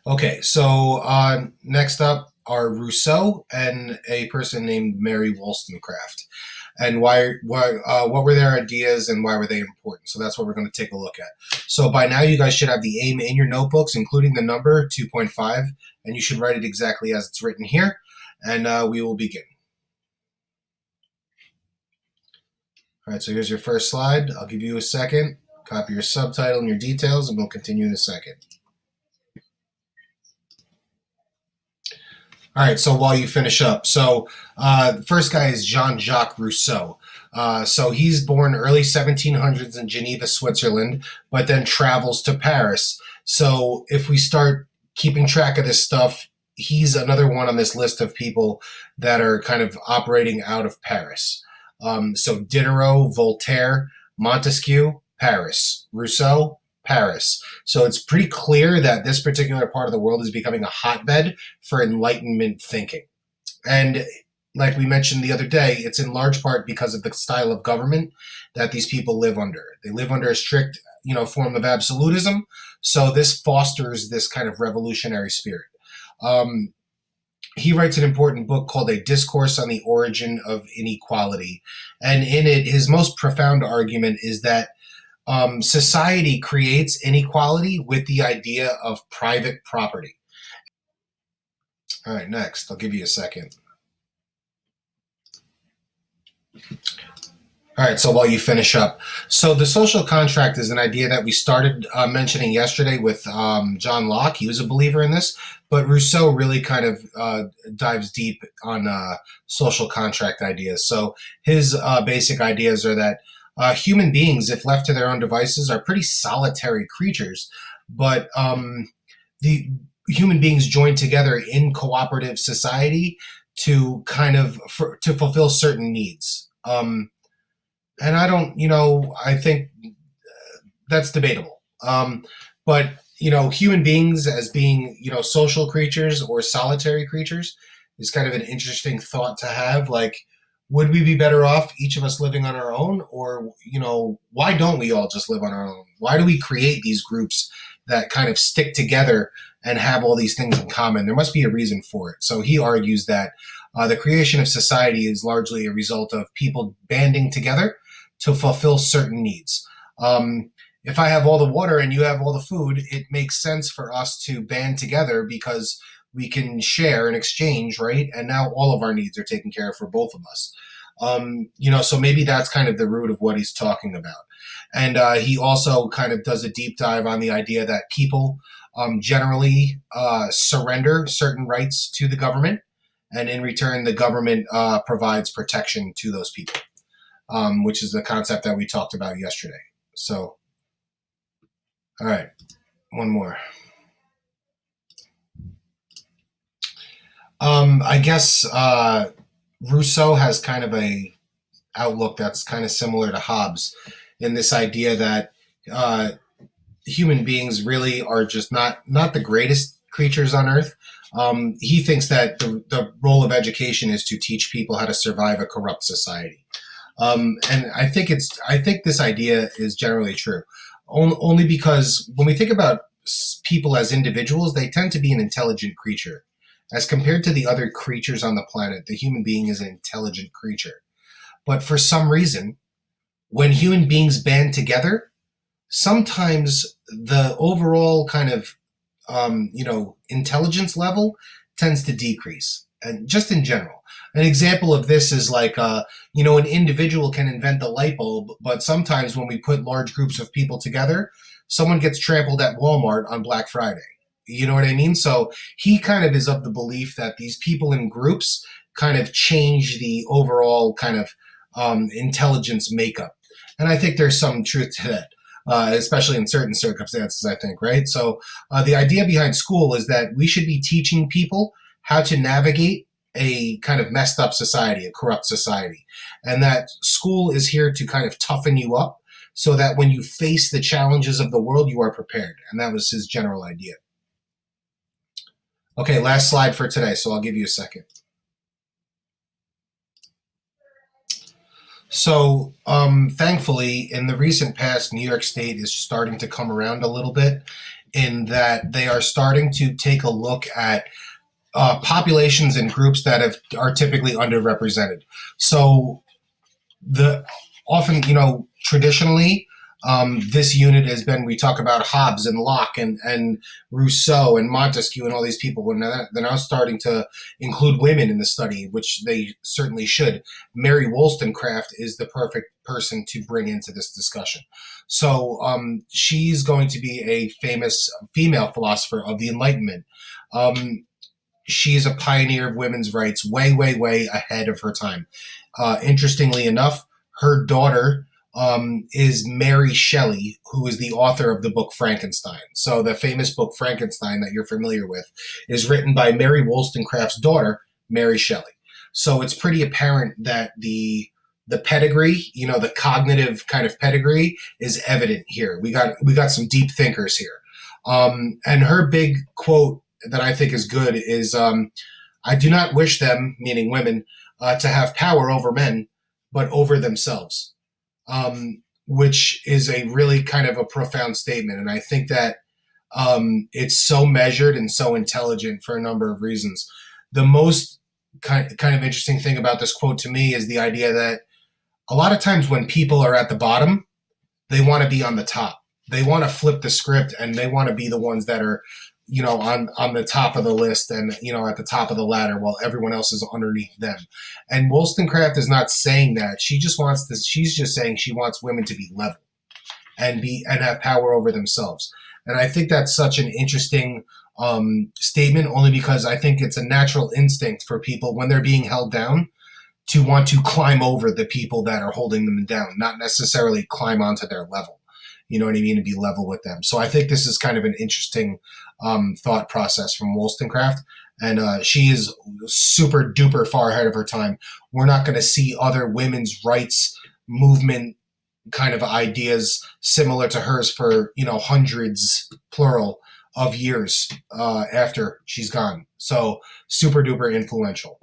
Okay, so next up are Rousseau and a person named Mary Wollstonecraft. And what were their ideas and why were they important? So that's what we're going to take a look at. So by now, you guys should have the aim in your notebooks, including the number 2.5, and you should write it exactly as it's written here. And we will begin. All right, so here's your first slide. I'll give you a second. Copy your subtitle and your details, and we'll continue in a second. All right, so while you finish up, the first guy is Jean-Jacques Rousseau. So he's born early 1700s in Geneva, Switzerland, but then travels to Paris. So if we start keeping track of this stuff, he's another one on this list of people that are kind of operating out of Paris. So Diderot, Voltaire, Montesquieu, Paris. Rousseau, Paris. So it's pretty clear that this particular part of the world is becoming a hotbed for Enlightenment thinking. And like we mentioned the other day, it's in large part because of the style of government that these people live under. They live under a strict, form of absolutism. So this fosters this kind of revolutionary spirit. He writes an important book called A Discourse on the Origin of Inequality. And in it, his most profound argument is that society creates inequality with the idea of private property. All right, next. I'll give you a second. All right, so while you finish up. So the social contract is an idea that we started mentioning yesterday with John Locke. He was a believer in this, but Rousseau really kind of dives deep on social contract ideas. So his basic ideas are that human beings, if left to their own devices, are pretty solitary creatures, but the human beings join together in cooperative society to to fulfill certain needs. And I think that's debatable. But human beings as being, social creatures or solitary creatures is kind of an interesting thought to have. Like, would we be better off, each of us living on our own? Or, why don't we all just live on our own? Why do we create these groups that kind of stick together and have all these things in common? There must be a reason for it. So he argues that the creation of society is largely a result of people banding together to fulfill certain needs. If I have all the water and you have all the food, it makes sense for us to band together because we can share and exchange, right? And now all of our needs are taken care of for both of us. So maybe that's kind of the root of what he's talking about. And he also kind of does a deep dive on the idea that people generally surrender certain rights to the government, and in return, the government provides protection to those people. Which is the concept that we talked about yesterday. So, all right, one more. I guess Rousseau has kind of a outlook that's kind of similar to Hobbes in this idea that human beings really are just not the greatest creatures on earth. He thinks that the role of education is to teach people how to survive a corrupt society. And I think this idea is generally true, only because when we think about people as individuals, they tend to be an intelligent creature. As compared to the other creatures on the planet, the human being is an intelligent creature. But for some reason, when human beings band together, sometimes the overall kind of, intelligence level tends to decrease, and just in general. An example of this is like, an individual can invent the light bulb, but sometimes when we put large groups of people together, someone gets trampled at Walmart on Black Friday. You know what I mean? So he kind of is of the belief that these people in groups kind of change the overall kind of intelligence makeup. And I think there's some truth to that. Especially in certain circumstances, I think, right? So the idea behind school is that we should be teaching people how to navigate a kind of messed up society, a corrupt society. And that school is here to kind of toughen you up so that when you face the challenges of the world, you are prepared. And that was his general idea. Okay, last slide for today, so I'll give you a second. So, thankfully, in the recent past, New York State is starting to come around a little bit in that they are starting to take a look at populations and groups that are typically underrepresented. So the often, traditionally, this unit has been, we talk about Hobbes and Locke and Rousseau and Montesquieu and all these people. When they're now starting to include women in the study, which they certainly should. Mary Wollstonecraft is the perfect person to bring into this discussion. So she's going to be a famous female philosopher of the Enlightenment. She's a pioneer of women's rights, way, way, way ahead of her time. Interestingly enough, her daughter is Mary Shelley, who is the author of the book Frankenstein. So the famous book Frankenstein that you're familiar with is written by Mary Wollstonecraft's daughter, Mary Shelley. So it's pretty apparent that the pedigree, the cognitive kind of pedigree, is evident here. We got some deep thinkers here. And her big quote that I think is good is, "I do not wish them," meaning women, "to have power over men, but over themselves," which is a really kind of a profound statement. And I think that it's so measured and so intelligent for a number of reasons. The most kind of interesting thing about this quote to me is the idea that a lot of times when people are at the bottom, they want to be on the top. They want to flip the script and they want to be the ones that are, on the top of the list and, at the top of the ladder while everyone else is underneath them. And Wollstonecraft is not saying that. She's just saying she wants women to be level and have power over themselves. And I think that's such an interesting statement, only because I think it's a natural instinct for people when they're being held down to want to climb over the people that are holding them down, not necessarily climb onto their level. You know what I mean? And be level with them. So I think this is kind of an interesting thought process from Wollstonecraft. And she is super duper far ahead of her time. We're not going to see other women's rights movement kind of ideas similar to hers for, hundreds, plural, of years after she's gone. So super duper influential.